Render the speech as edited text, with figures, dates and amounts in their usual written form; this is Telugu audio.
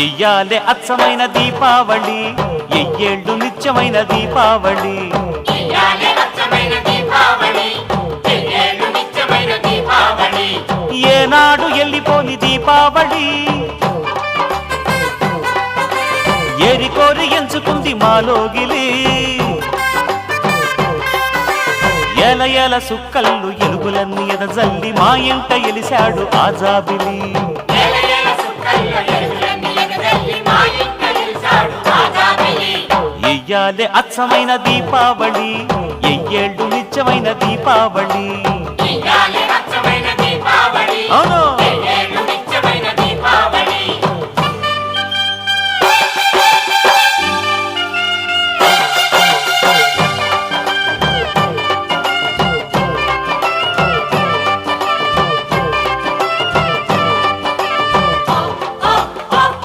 ఎయ్యాలే అచ్చమైన దీపావళి, ఎయ్యేళ్ళు నిత్యమైన దీపావళి. ఏనాడు ఎల్లిపోని దీపావళి, ఏరికోరి ఎంచుకుంది మాలోగిలి. ఎల ఎల సుక్కళ్ళు ఎలుగులన్నీ ఎదజల్లి మా ఇంట ఎలిశాడు ఆజాబిలి. ఎయ్యాలే అచ్చమైన దీపావళి, ఎయ్యేళ్ళు నిత్యమైన దీపావళి. అవును.